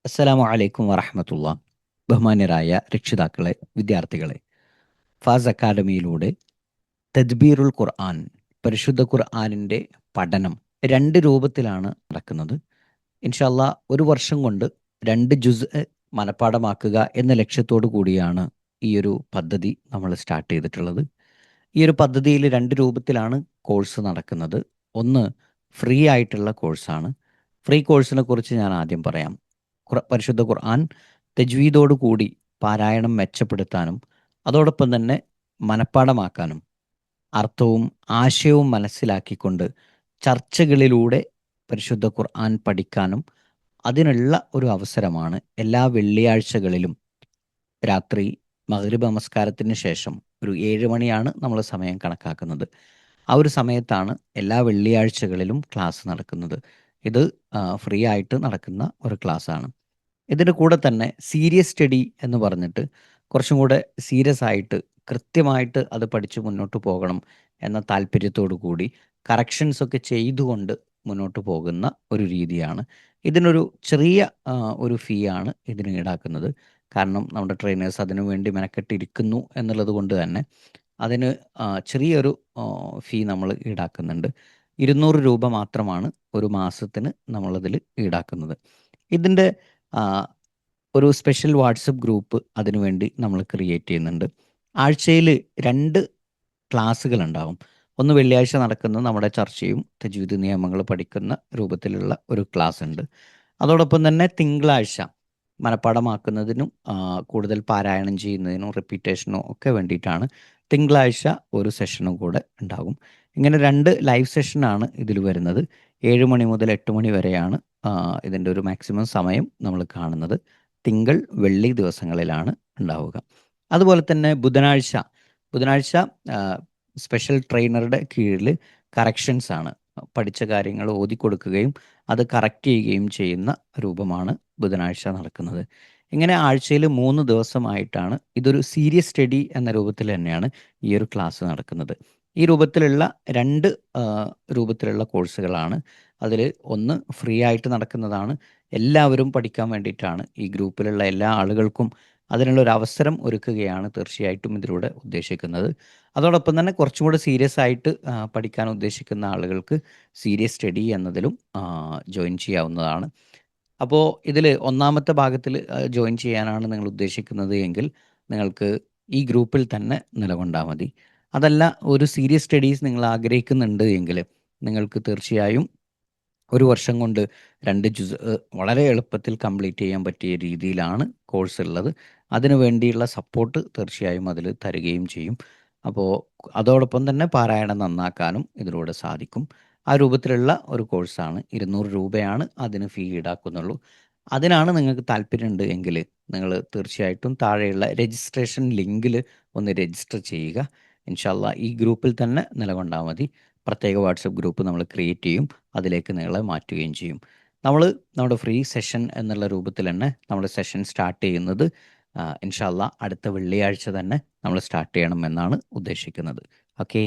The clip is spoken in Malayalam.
അസ്സലാമു അലൈക്കും വറഹമത്തുള്ള. ബഹുമാന്യരായ രക്ഷിതാക്കളെ, വിദ്യാർത്ഥികളെ, ഫാസ് അക്കാഡമിയിലൂടെ തദ്ബീറുൽ ഖുർആൻ, പരിശുദ്ധ ഖുർആനിൻ്റെ പഠനം രണ്ട് രൂപത്തിലാണ് നടക്കുന്നത്. ഇൻഷാ അല്ലാ ഒരു വർഷം കൊണ്ട് 2 ജുസ് മനഃപ്പാഠമാക്കുക എന്ന ലക്ഷ്യത്തോടു കൂടിയാണ് ഈ ഒരു പദ്ധതി നമ്മൾ സ്റ്റാർട്ട് ചെയ്തിട്ടുള്ളത്. ഈ ഒരു പദ്ധതിയിൽ 2 രൂപത്തിലാണ് കോഴ്സ് നടക്കുന്നത്. ഒന്ന് ഫ്രീ ആയിട്ടുള്ള കോഴ്സാണ്. ഫ്രീ കോഴ്സിനെ കുറിച്ച് ഞാൻ ആദ്യം പറയാം. പരിശുദ്ധ ഖുർആൻ തജ്വീദോടു കൂടി പാരായണം മെച്ചപ്പെടുത്താനും അതോടൊപ്പം തന്നെ മനഃപ്പാഠമാക്കാനും അർത്ഥവും ആശയവും മനസ്സിലാക്കിക്കൊണ്ട് ചർച്ചകളിലൂടെ പരിശുദ്ധ ഖുർആൻ പഠിക്കാനും അതിനുള്ള ഒരു അവസരമാണ് എല്ലാ വെള്ളിയാഴ്ചകളിലും രാത്രി മഗ്‌രിബ് നമസ്കാരത്തിന് ശേഷം ഒരു 7 മണിയാണ് നമ്മൾ സമയം കണക്കാക്കുന്നത്. ആ ഒരു സമയത്താണ് എല്ലാ വെള്ളിയാഴ്ചകളിലും ക്ലാസ് നടക്കുന്നത്. ഇത് ഫ്രീ ആയിട്ട് നടക്കുന്ന ഒരു ക്ലാസ്സാണ്. ഇതിൻ്റെ കൂടെ തന്നെ സീരിയസ് സ്റ്റഡി എന്ന് പറഞ്ഞിട്ട് കുറച്ചും കൂടെ സീരിയസ് ആയിട്ട് കൃത്യമായിട്ട് അത് പഠിച്ച് മുന്നോട്ട് പോകണം എന്ന താല്പര്യത്തോടു കൂടി കറക്ഷൻസ് ഒക്കെ ചെയ്തുകൊണ്ട് മുന്നോട്ട് പോകുന്ന ഒരു രീതിയാണ്. ഇതിനൊരു ചെറിയ ഒരു ഫീ ആണ് ഇതിന് ഈടാക്കുന്നത്. കാരണം നമ്മുടെ ട്രെയിനേഴ്സ് അതിനു വേണ്ടി മെനക്കെട്ടിരിക്കുന്നു എന്നുള്ളത് കൊണ്ട് തന്നെ അതിന് ചെറിയൊരു ഫീ നമ്മൾ ഈടാക്കുന്നുണ്ട്. 200 രൂപ മാത്രമാണ് ഒരു മാസത്തിന് നമ്മളതിൽ ഈടാക്കുന്നത്. ഇതിൻ്റെ ഒരു സ്പെഷ്യൽ വാട്സപ്പ് ഗ്രൂപ്പ് അതിനുവേണ്ടി നമ്മൾ ക്രിയേറ്റ് ചെയ്യുന്നുണ്ട്. ആഴ്ചയിൽ 2 ക്ലാസ്സുകളുണ്ടാവും. ഒന്ന് വെള്ളിയാഴ്ച നടക്കുന്ന നമ്മുടെ ചർച്ചയും തജ്വീദ് നിയമങ്ങൾ പഠിക്കുന്ന രൂപത്തിലുള്ള ഒരു ക്ലാസ് ഉണ്ട്. അതോടൊപ്പം തന്നെ തിങ്കളാഴ്ച മനഃപ്പാഠമാക്കുന്നതിനും കൂടുതൽ പാരായണം ചെയ്യുന്നതിനും റിപ്പീറ്റേഷനും ഒക്കെ വേണ്ടിയിട്ടാണ് തിങ്കളാഴ്ച ഒരു സെഷനും കൂടെ ഉണ്ടാകും. ഇങ്ങനെ 2 ലൈവ് സെഷനാണ് ഇതിൽ വരുന്നത്. 7 മണി മുതൽ 8 മണി വരെയാണ് ഇതിൻ്റെ ഒരു മാക്സിമം സമയം നമ്മൾ കാണുന്നത്. തിങ്കൾ വെള്ളി ദിവസങ്ങളിലാണ് ഉണ്ടാവുക. അതുപോലെ തന്നെ ബുധനാഴ്ച സ്പെഷ്യൽ ട്രെയിനറുടെ കീഴിൽ കറക്ഷൻസ് ആണ്. പഠിച്ച കാര്യങ്ങൾ ഓതിക്കൊടുക്കുകയും അത് കറക്റ്റ് ചെയ്യുകയും ചെയ്യുന്ന രൂപമാണ് ബുധനാഴ്ച നടക്കുന്നത്. ഇങ്ങനെ ആഴ്ചയിൽ 3 ദിവസമായിട്ടാണ് ഇതൊരു സീരിയസ് സ്റ്റഡി എന്ന രൂപത്തിൽ തന്നെയാണ് ഈ ഒരു ക്ലാസ് നടക്കുന്നത്. ഈ രൂപത്തിലുള്ള 2 രൂപത്തിലുള്ള കോഴ്സുകളാണ്. അതിൽ ഒന്ന് ഫ്രീ ആയിട്ട് നടക്കുന്നതാണ്. എല്ലാവരും പഠിക്കാൻ വേണ്ടിയിട്ടാണ്. ഈ ഗ്രൂപ്പിലുള്ള എല്ലാ ആളുകൾക്കും അതിനുള്ളൊരു അവസരം ഒരുക്കുകയാണ് തീർച്ചയായിട്ടും ഇതിലൂടെ ഉദ്ദേശിക്കുന്നത്. അതോടൊപ്പം തന്നെ കുറച്ചും കൂടെ സീരിയസ് ആയിട്ട് പഠിക്കാൻ ഉദ്ദേശിക്കുന്ന ആളുകൾക്ക് സീരിയസ് സ്റ്റഡി എന്നതിലും ജോയിൻ ചെയ്യാവുന്നതാണ്. അപ്പോൾ ഇതിൽ ഒന്നാമത്തെ ഭാഗത്തിൽ ജോയിൻ ചെയ്യാനാണ് നിങ്ങൾ ഉദ്ദേശിക്കുന്നത് എങ്കിൽ നിങ്ങൾക്ക് ഈ ഗ്രൂപ്പിൽ തന്നെ നിലകൊണ്ടാൽ മതി. അതല്ല, ഒരു സീരിയസ് സ്റ്റഡീസ് നിങ്ങൾ ആഗ്രഹിക്കുന്നുണ്ട് എങ്കിൽ നിങ്ങൾക്ക് തീർച്ചയായും ഒരു വർഷം കൊണ്ട് 2 ജുസ് വളരെ എളുപ്പത്തിൽ കംപ്ലീറ്റ് ചെയ്യാൻ പറ്റിയ രീതിയിലാണ് കോഴ്സ് ഉള്ളത്. അതിനു വേണ്ടിയുള്ള സപ്പോർട്ട് തീർച്ചയായും അതിൽ തരികയും ചെയ്യും. അപ്പോൾ അതോടൊപ്പം തന്നെ പാരായണം നന്നാക്കാനും ഇതിലൂടെ സാധിക്കും. ആ രൂപത്തിലുള്ള ഒരു കോഴ്സാണ്. 200 രൂപയാണ് അതിന് ഫീ ഈടാക്കുന്നുള്ളൂ. അതിനാണ് നിങ്ങൾക്ക് താല്പര്യമുണ്ട് എങ്കിൽ നിങ്ങൾ തീർച്ചയായിട്ടും താഴെയുള്ള രജിസ്ട്രേഷൻ ലിങ്കിൽ ഒന്ന് രജിസ്റ്റർ ചെയ്യുക. ഇൻഷാ അല്ലാ ഈ ഗ്രൂപ്പിൽ തന്നെ നിലകൊണ്ടാൽ മതി. പ്രത്യേക വാട്സപ്പ് ഗ്രൂപ്പ് നമ്മൾ ക്രിയേറ്റ് ചെയ്യും. അതിലേക്ക് നിങ്ങളെ മാറ്റുകയും ചെയ്യും. നമ്മുടെ ഫ്രീ സെഷൻ എന്നുള്ള രൂപത്തിൽ തന്നെ നമ്മൾ സെഷൻ സ്റ്റാർട്ട് ചെയ്യുന്നത് ഇൻഷാ അല്ലാ അടുത്ത വെള്ളിയാഴ്ച തന്നെ നമ്മൾ സ്റ്റാർട്ട് ചെയ്യണം എന്നാണ് ഉദ്ദേശിക്കുന്നത്. ഓക്കേ.